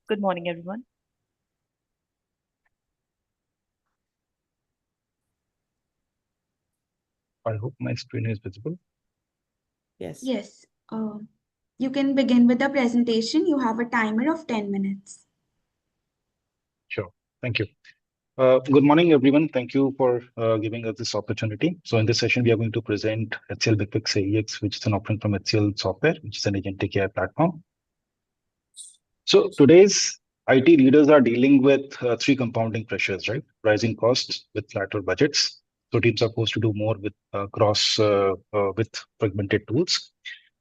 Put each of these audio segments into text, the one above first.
Good morning, everyone. I hope my screen is visible. Yes. Yes. You can begin with the presentation. You have a timer of 10 minutes. Sure. Thank you. Good morning, everyone. Thank you for giving us this opportunity. So in this session, we are going to present HCL BigFix AEX, which is an offering from HCL Software, which is an agentic AI platform. So today's IT leaders are dealing with three compounding pressures, right? Rising costs with flatter budgets. So teams are forced to do more with with fragmented tools.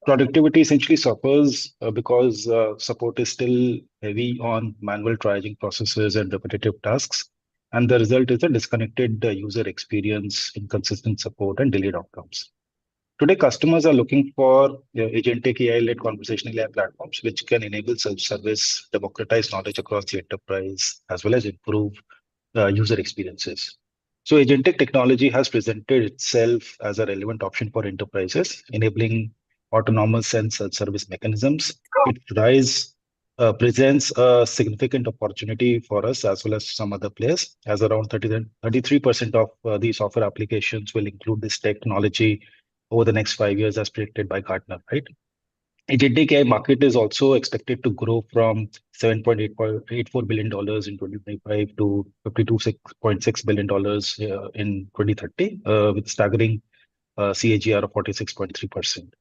Productivity essentially suffers because support is still heavy on manual triaging processes and repetitive tasks. And the result is a disconnected user experience, inconsistent support, and delayed outcomes. Today, customers are looking for agentic AI-led conversational AI platforms, which can enable self-service, democratize knowledge across the enterprise, as well as improve user experiences. So agentic technology has presented itself as a relevant option for enterprises, enabling autonomous and self-service mechanisms. It presents a significant opportunity for us as well as some other players, as around 33% of the software applications will include this technology over the next 5 years, as predicted by Gartner, right? Agentic AI market is also expected to grow from $7.84 billion in 2025 to $52.6 billion in 2030, with staggering CAGR of 46.3%.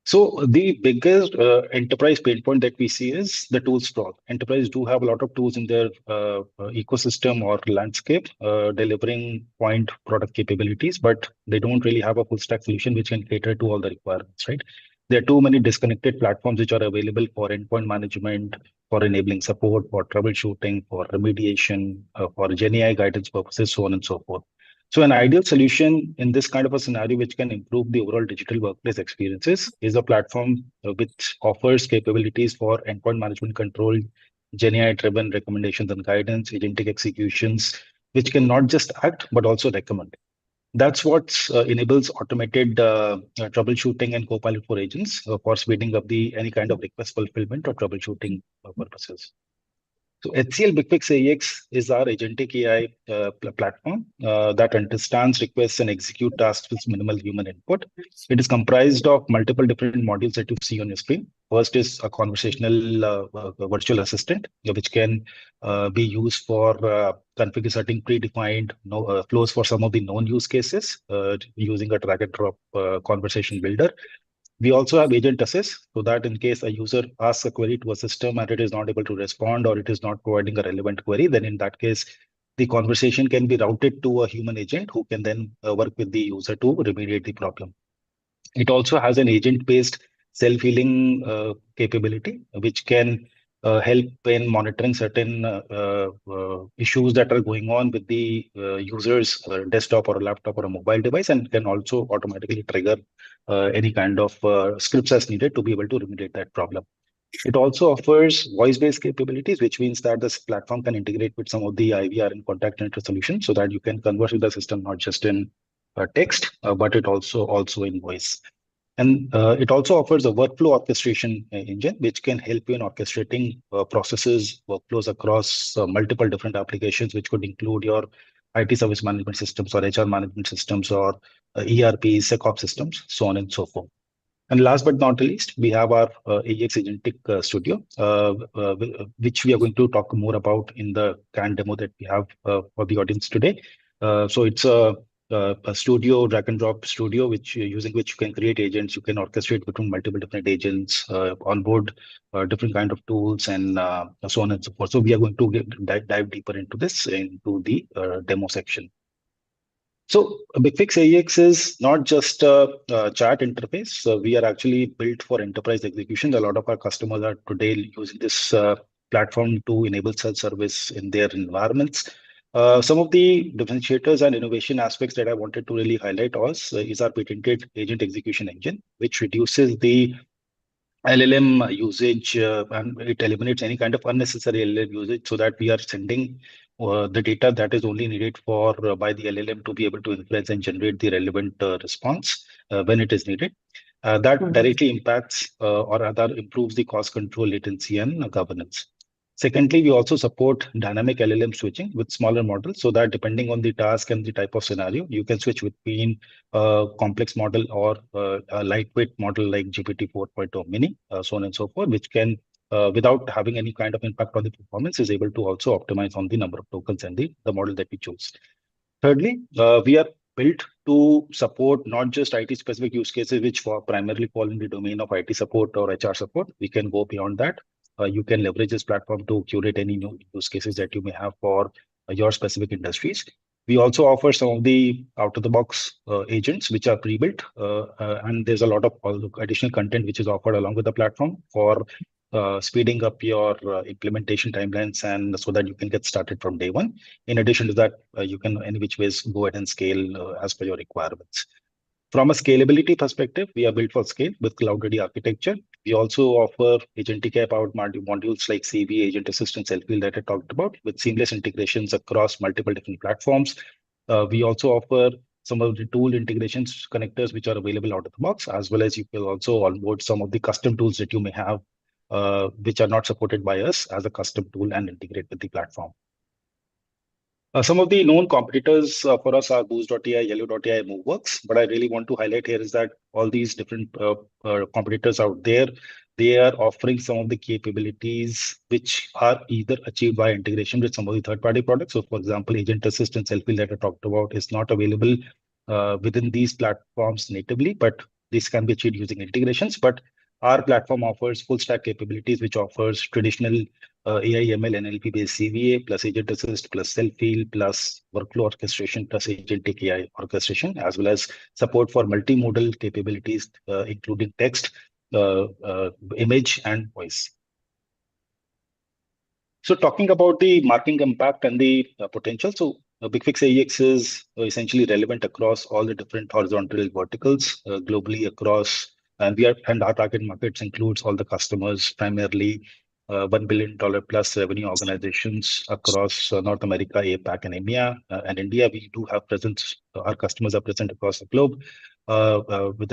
So the biggest enterprise pain point that we see is the tool sprawl. Enterprise do have a lot of tools in their ecosystem or landscape, delivering point product capabilities, but they don't really have a full stack solution which can cater to all the requirements, right? There are too many disconnected platforms which are available for endpoint management, for enabling support, for troubleshooting, for remediation, for GenAI guidance purposes, so on and so forth. So an ideal solution in this kind of a scenario, which can improve the overall digital workplace experiences, is a platform which offers capabilities for endpoint management control, GenAI-driven recommendations and guidance, agentic executions, which can not just act, but also recommend. That's what enables automated troubleshooting and copilot for agents for speeding up the any kind of request fulfillment or troubleshooting purposes. So HCL BigFix AEX is our agentic AI platform that understands requests and execute tasks with minimal human input. It is comprised of multiple different modules that you see on your screen. First is a conversational virtual assistant, which can be used for configuring certain predefined flows for some of the known use cases using a drag and drop conversation builder. We also have agent assist, so that in case a user asks a query to a system and it is not able to respond or it is not providing a relevant query, then in that case, the conversation can be routed to a human agent who can then work with the user to remediate the problem. It also has an agent-based self-healing capability, which can help in monitoring certain issues that are going on with the user's desktop or a laptop or a mobile device, and can also automatically trigger any kind of scripts as needed to be able to remediate that problem. It also offers voice-based capabilities, which means that this platform can integrate with some of the IVR and contact center solutions so that you can converse with the system not just in text, but it also in voice. And it also offers a workflow orchestration engine, which can help you in orchestrating processes, workflows across multiple different applications, which could include your IT service management systems or HR management systems or ERP, SecOps systems, so on and so forth. And last but not least, we have our AX Agentic Studio, which we are going to talk more about in the current demo that we have for the audience today. So it's a studio, drag and drop studio, using which you can create agents. You can orchestrate between multiple different agents, onboard different kind of tools, and so on and so forth. So we are going to dive deeper into this into the demo section. So BigFix AEX is not just a chat interface. So we are actually built for enterprise execution. A lot of our customers are today using this platform to enable self-service in their environments. Some of the differentiators and innovation aspects that I wanted to really highlight is our patented agent execution engine, which reduces the LLM usage and it eliminates any kind of unnecessary LLM usage so that we are sending the data that is only needed for by the LLM to be able to influence and generate the relevant response when it is needed. That directly impacts or rather improves the cost control, latency, and governance. Secondly, we also support dynamic LLM switching with smaller models so that depending on the task and the type of scenario, you can switch between a complex model or a lightweight model like GPT 4.0 mini, so on and so forth, which can, without having any kind of impact on the performance, is able to also optimize on the number of tokens and the model that we choose. Thirdly, we are built to support not just IT specific use cases, which primarily fall in the domain of IT support or HR support. We can go beyond that. You can leverage this platform to curate any new use cases that you may have for your specific industries. We also offer some of the out-of-the-box agents, which are pre-built, and there's a lot of additional content which is offered along with the platform for speeding up your implementation timelines, and so that you can get started from day one. In addition to that, you can in which ways go ahead and scale as per your requirements. From a scalability perspective, we are built for scale with cloud-ready architecture. We also offer agentic AI-powered modules like CV, Agent Assistant, Self-Heal that I talked about, with seamless integrations across multiple different platforms. We also offer some of the tool integrations connectors which are available out of the box, as well as you can also onboard some of the custom tools that you may have, which are not supported by us as a custom tool and integrate with the platform. Some of the known competitors for us are Boost.ai, Yellow.ai, Moveworks. But I really want to highlight here is that all these different competitors out there, they are offering some of the capabilities which are either achieved by integration with some of the third-party products. So, for example, Agent Assistant Self-Heal that I talked about is not available within these platforms natively, but this can be achieved using integrations. But our platform offers full stack capabilities, which offers traditional AI, ML, NLP based CVA plus Agent Assist plus Self-Heal plus workflow orchestration plus agentic AI orchestration, as well as support for multimodal capabilities, including text, image, and voice. So talking about the marketing impact and the potential, so BigFix AEX is essentially relevant across all the different horizontal verticals globally across, and our target markets includes all the customers, primarily $1 billion plus revenue organizations across North America, APAC, and EMEA, and India. We do have presence. Our customers are present across the globe with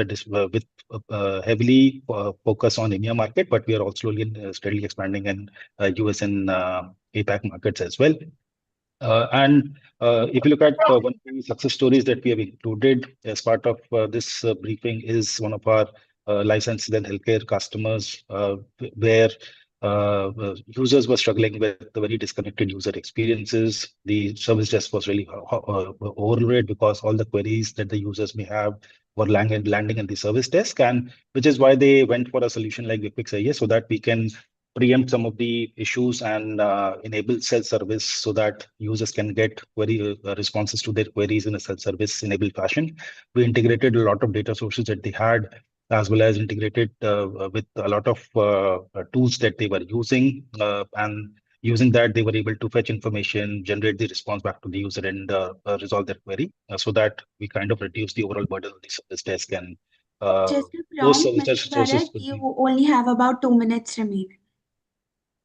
heavily focus on EMEA market, but we are also steadily expanding in US and APAC markets as well. And if you look at one of the success stories that we have included as part of this briefing is one of our licensed and healthcare customers, where users were struggling with the very disconnected user experiences. The service desk was really overloaded because all the queries that the users may have were landing in the service desk, and which is why they went for a solution like BigFix AI, so that we can preempt some of the issues and enable self-service so that users can get query responses to their queries in a self-service enabled fashion. We integrated a lot of data sources that they had, as well as integrated with a lot of tools that they were using. And using that, they were able to fetch information, generate the response back to the user, and resolve their query so that we kind of reduce the overall burden on the service desk. And Just a those prompt, service Mr. Bharat, you only have about 2 minutes remaining.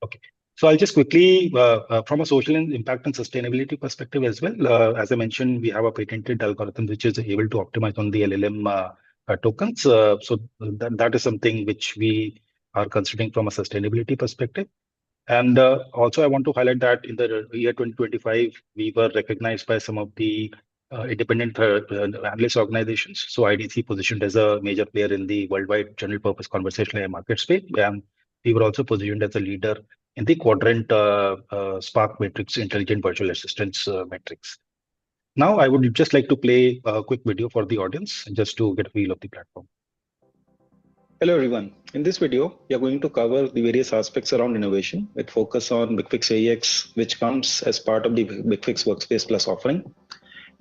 Okay. So I'll just quickly, from a social impact and sustainability perspective as well, as I mentioned, we have a patented algorithm which is able to optimize on the LLM tokens. So that is something which we are considering from a sustainability perspective. And also, I want to highlight that in the year 2025, we were recognized by some of the independent analyst organizations. So IDC positioned as a major player in the worldwide general purpose conversational AI market space. And we were also positioned as a leader in the quadrant Spark Matrix Intelligent Virtual Assistants metrics. Now, I would just like to play a quick video for the audience just to get a feel of the platform. Hello everyone. In this video, we are going to cover the various aspects around innovation with focus on BigFix AEX, which comes as part of the BigFix Workspace Plus offering.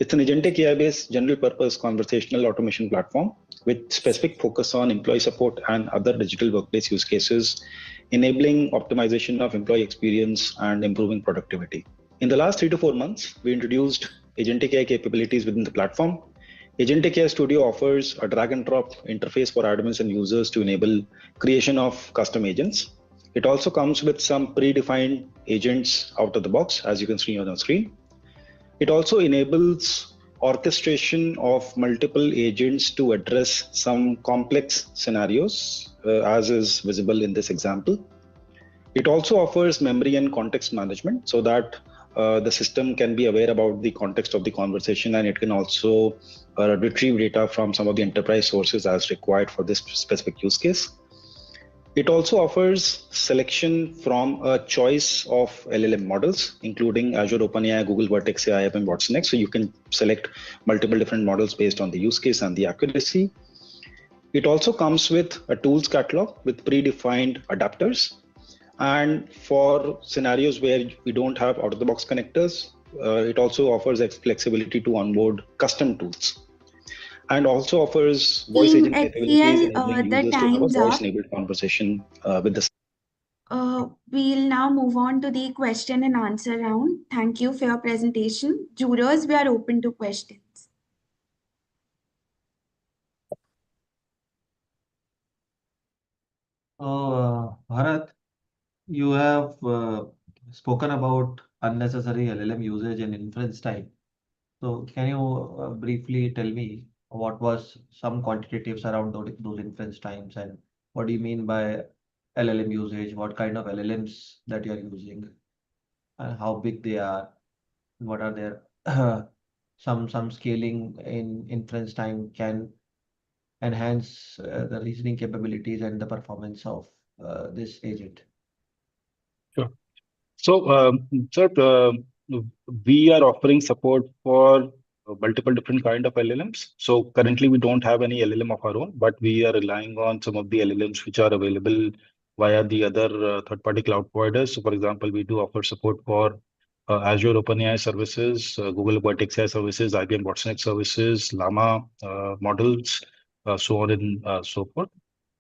It's an agentic AI-based general purpose conversational automation platform with specific focus on employee support and other digital workplace use cases, enabling optimization of employee experience and improving productivity. In the last 3 to 4 months, we introduced agentic AI capabilities within the platform. Agentic AI Studio offers a drag and drop interface for admins and users to enable creation of custom agents. It also comes with some predefined agents out of the box, as you can see on the screen. It also enables orchestration of multiple agents to address some complex scenarios, as is visible in this example. It also offers memory and context management so that the system can be aware about the context of the conversation, and it can also retrieve data from some of the enterprise sources as required for this specific use case. It also offers selection from a choice of LLM models, including Azure OpenAI, Google Vertex AI, and Watson X. So you can select multiple different models based on the use case and the accuracy. It also comes with a tools catalog with predefined adapters. And for scenarios where we don't have out-of-the-box connectors, it also offers flexibility to onboard custom tools. And also offers voice Team agent capabilities, HCL, enabling the users to have a time's up. voice-enabled conversation with the. We'll now move on to the question and answer round. Thank you for your presentation. Jurors, we are open to questions. Bharat, you have spoken about unnecessary LLM usage and inference time. So can you briefly tell me what was some quantitatives around those inference times, and what do you mean by LLM usage? What kind of LLMs that you are using, and how big they are? What are their some scaling in inference time can enhance the reasoning capabilities and the performance of this agent? Sure. So, sir, we are offering support for multiple different kind of LLMs. So currently we don't have any LLM of our own, but we are relying on some of the LLMs which are available via the other third-party cloud providers. So, for example, we do offer support for Azure OpenAI services, Google Vertex AI services, IBM Watson X services, Llama models, so on and so forth.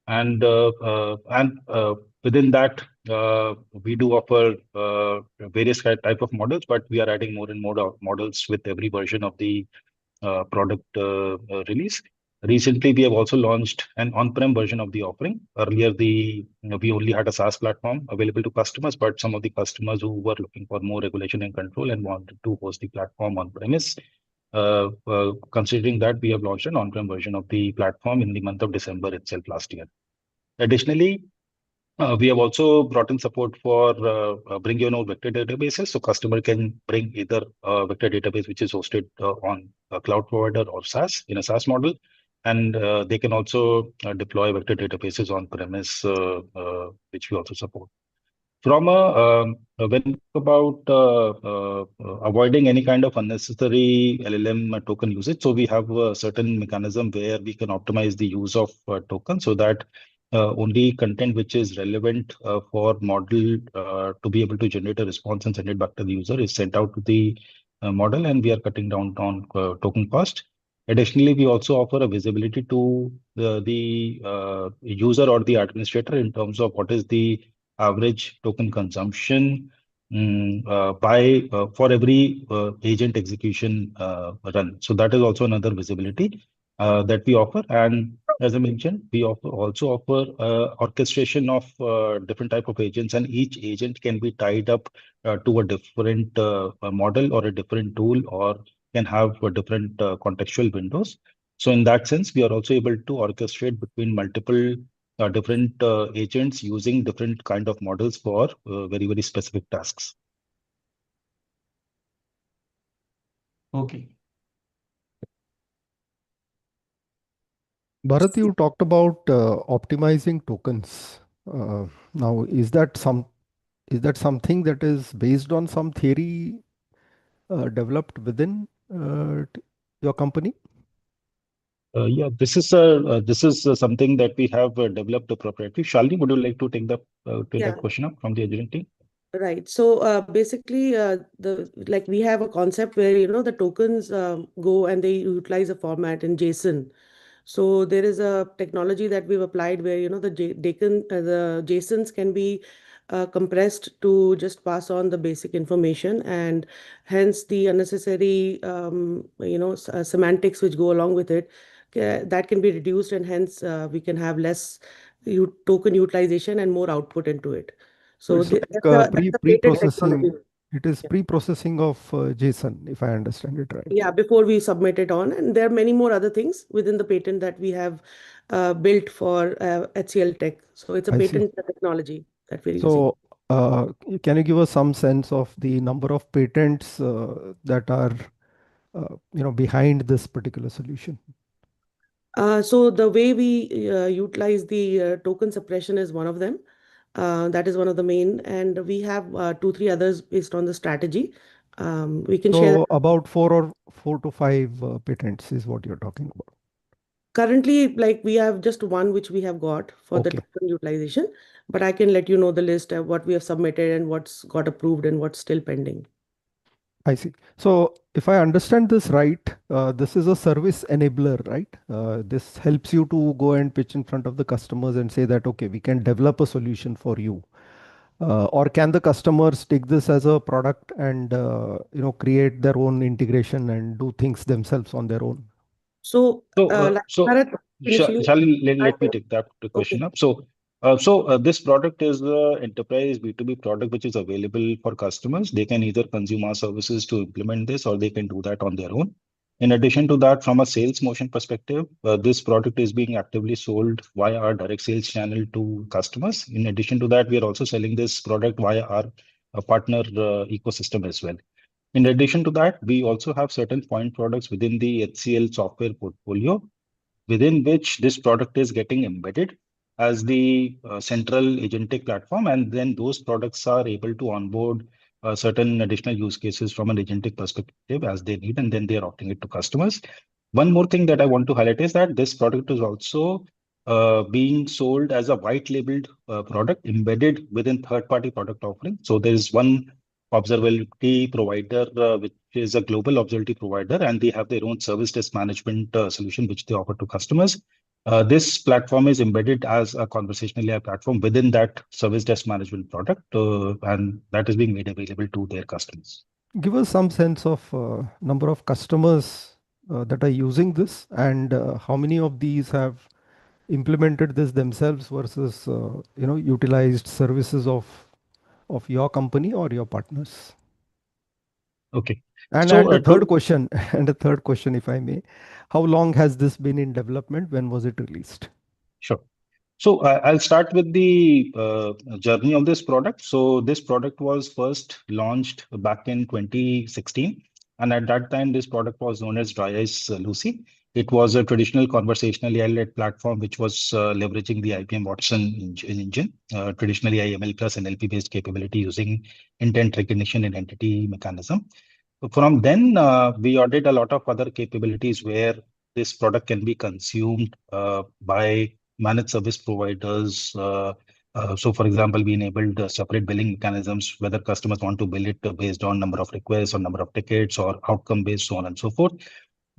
And within that, we do offer various type of models, but we are adding more and more models with every version of the product release. Recently, we have also launched an on-prem version of the offering. Earlier, we only had a SaaS platform available to customers, but some of the customers who were looking for more regulation and control and wanted to host the platform on-premise, considering that, we have launched an on-prem version of the platform in the month of December itself last year. Additionally, we have also brought in support for bring your own vector databases. So customer can bring either a vector database which is hosted on a cloud provider or SaaS in a SaaS model, and they can also deploy vector databases on premise, which we also support. From when we talk about avoiding any kind of unnecessary LLM token usage, so we have a certain mechanism where we can optimize the use of tokens so that only content which is relevant for model to be able to generate a response and send it back to the user is sent out to the model, and we are cutting down on token cost. Additionally, we also offer a visibility to the user or the administrator in terms of what is the average token consumption for every agent execution run. So that is also another visibility that we offer. And as I mentioned, we also offer orchestration of different type of agents, and each agent can be tied up to a different model or a different tool, or can have different contextual windows. So in that sense, we are also able to orchestrate between multiple different agents using different kind of models for very, very specific tasks. Okay. Bharat, you talked about optimizing tokens. Now, is that something that is based on some theory developed within your company? Yeah, this is something that we have developed appropriately. Shalini, would you like to take that question up from the engineering team? Right. So basically, we have a concept where the tokens go and they utilize a format in JSON. So there is a technology that we've applied where the JSONs can be compressed to just pass on the basic information, and hence the unnecessary semantics which go along with it, that can be reduced, and hence we can have less token utilization and more output into it. So It's like that's the patented pre-processing. technology. It is pre-processing of JSON, if I understand it right. Yeah, before we submit it on. And there are many more other things within the patent that we have built for HCL Tech. So it's a I see. patent technology that we're using. So, can you give us some sense of the number of patents that are, behind this particular solution? So the way we utilize the token suppression is one of them. That is one of the main, and we have two, three others based on the strategy. We can share. So about four to five patents is what you're talking about. Currently, like we have just one which we have got for the Okay. token utilization, but I can let you know the list of what we have submitted and what's got approved and what's still pending. I see. So if I understand this right, this is a service enabler, right? This helps you to go and pitch in front of the customers and say that, okay, we can develop a solution for you. Or can the customers take this as a product and create their own integration and do things themselves on their own? So, So, like Bharat initially, let me take that okay. question up. This product is the enterprise B2B product which is available for customers. They can either consume our services to implement this, or they can do that on their own. In addition to that, from a sales motion perspective, this product is being actively sold via our direct sales channel to customers. In addition to that, we are also selling this product via our partner ecosystem as well. In addition to that, we also have certain point products within the HCL software portfolio, within which this product is getting embedded as the central agentic platform. And then those products are able to onboard certain additional use cases from an agentic perspective as they need, and then they are offering it to customers. One more thing that I want to highlight is that this product is also being sold as a white labeled product embedded within third-party product offering. So there is one observability provider, which is a global observability provider, and they have their own service desk management solution, which they offer to customers. This platform is embedded as a conversational AI platform within that service desk management product, and that is being made available to their customers. Give us some sense of number of customers that are using this, and how many of these have implemented this themselves versus utilized services of your company or your partners. Okay. And So the third question, and the third question, if I may, how long has this been in development? When was it released? Sure. So I'll start with the journey of this product. So this product was first launched back in 2016. And at that time, this product was known as Dry Ice Lucy. It was a traditional conversational AI-led platform, which was leveraging the IBM Watson engine, traditionally IML plus NLP-based capability using intent recognition and entity mechanism. From then, we added a lot of other capabilities where this product can be consumed by managed service providers. So, for example, we enabled separate billing mechanisms, whether customers want to bill it based on number of requests or number of tickets or outcome based, so on and so forth.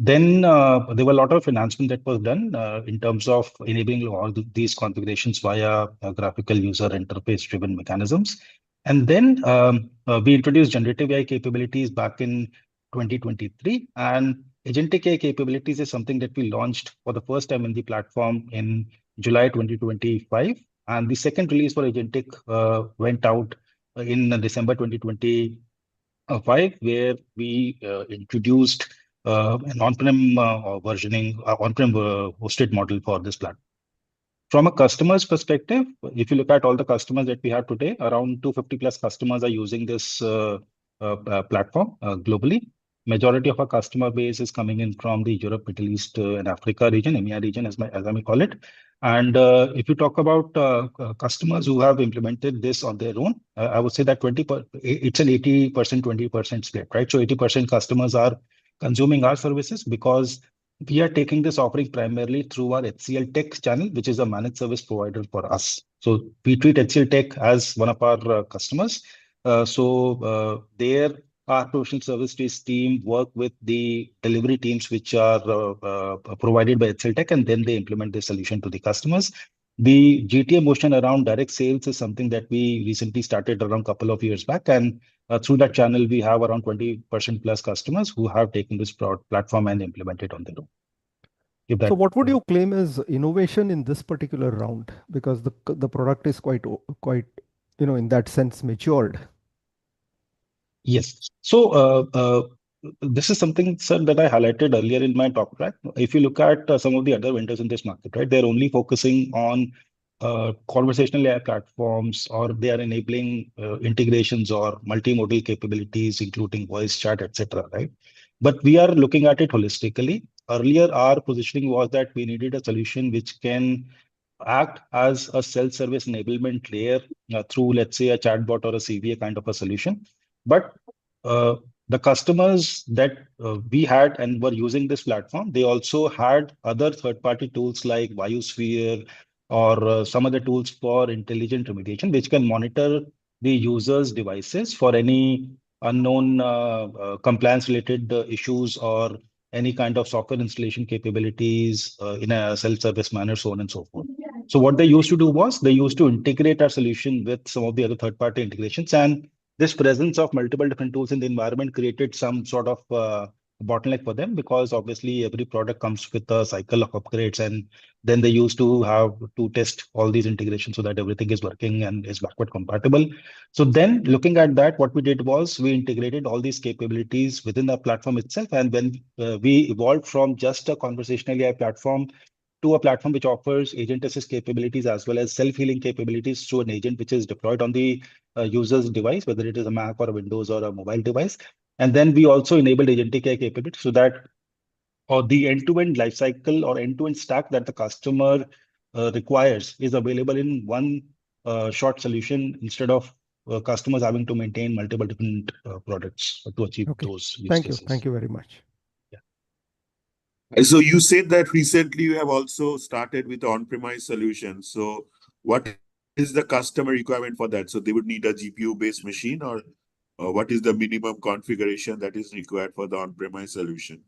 Then there were a lot of enhancement that was done in terms of enabling all these configurations via graphical user interface driven mechanisms. And then we introduced generative AI capabilities back in 2023. And agentic AI capabilities is something that we launched for the first time in the platform in July 2025. And the second release for agentic went out in December 2025, where we introduced an on-prem versioning, on-prem hosted model for this platform. From a customer's perspective, if you look at all the customers that we have today, around 250 plus customers are using this platform globally. Majority of our customer base is coming in from the Europe, Middle East, and Africa region, EMEA region, as I may call it. And if you talk about customers who have implemented this on their own, I would say that it's an 80%, 20% split, right? So 80% customers are consuming our services because we are taking this offering primarily through our HCL Tech channel, which is a managed service provider for us. So we treat HCL Tech as one of our customers. There, our professional services team work with the delivery teams, which are provided by HCL Tech, and then they implement the solution to the customers. The GTA motion around direct sales is something that we recently started around a couple of years back. And through that channel, we have around 20% plus customers who have taken this platform and implemented on their own. So what would you claim as innovation in this particular round? Because the product is quite in that sense matured. Yes. So this is something, sir, that I highlighted earlier in my talk track. If you look at some of the other vendors in this market, right, they're only focusing on conversational AI platforms, or they are enabling integrations or multimodal capabilities, including voice chat, etc. Right? But we are looking at it holistically. Earlier, our positioning was that we needed a solution which can act as a self-service enablement layer through, let's say, a chatbot or a CVA kind of a solution. But uh, the customers that we had and were using this platform, they also had other third-party tools like Biosphere or some other tools for intelligent remediation, which can monitor the user's devices for any unknown compliance-related issues or any kind of software installation capabilities in a self-service manner, so on and so forth. So what they used to do was they used to integrate our solution with some of the other third-party integrations, and this presence of multiple different tools in the environment created some sort of bottleneck for them, because obviously every product comes with a cycle of upgrades, and then they used to have to test all these integrations so that everything is working and is backward compatible. So then looking at that, what we did was we integrated all these capabilities within the platform itself. And when we evolved from just a conversational AI platform to a platform which offers agent assist capabilities as well as self-healing capabilities through an agent which is deployed on the user's device, whether it is a Mac or a Windows or a mobile device. And then we also enabled agentic AI capabilities so that or the end-to-end lifecycle or end-to-end stack that the customer requires is available in one short solution, instead of customers having to maintain multiple different products to achieve Okay. those use Thank you. cases. Thank you very much. So you said that recently you have also started with on-premise solution. So what is the customer requirement for that? So they would need a GPU-based machine, or what is the minimum configuration that is required for the on-premise solution?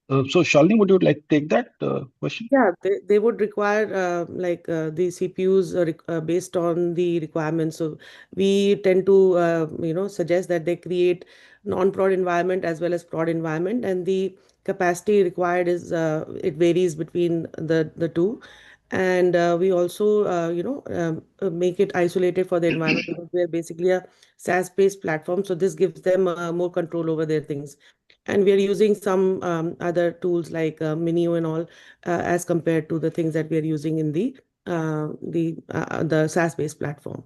So Shalini, would you like to take that question? Yeah, they would require the CPUs based on the requirements. So we tend to suggest that they create non-prod environment as well as prod environment, and the capacity required is it varies between the two. And we also make it isolated for the environment because we are basically a SaaS-based platform. So this gives them more control over their things. And we are using some other tools like MeitY and all as compared to the things that we are using in the SaaS-based platform.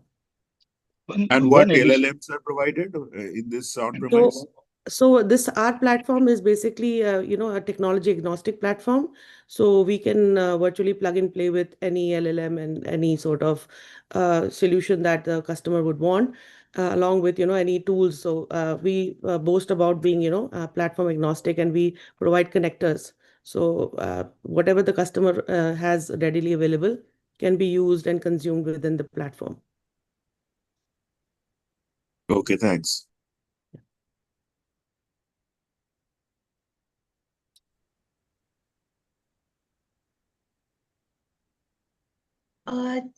And what LLMs are provided in this on-premise? So this our platform is basically a technology agnostic platform. So we can virtually plug and play with any LLM and any sort of solution that the customer would want, along with any tools. So we boast about being platform agnostic, and we provide connectors. So whatever the customer has readily available can be used and consumed within the platform. Okay, thanks.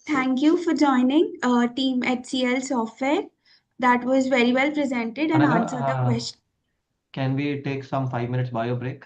Thank you for joining team HCL Software. That was very well presented and Anagha, answered the question. can we take some 5 minutes bio break?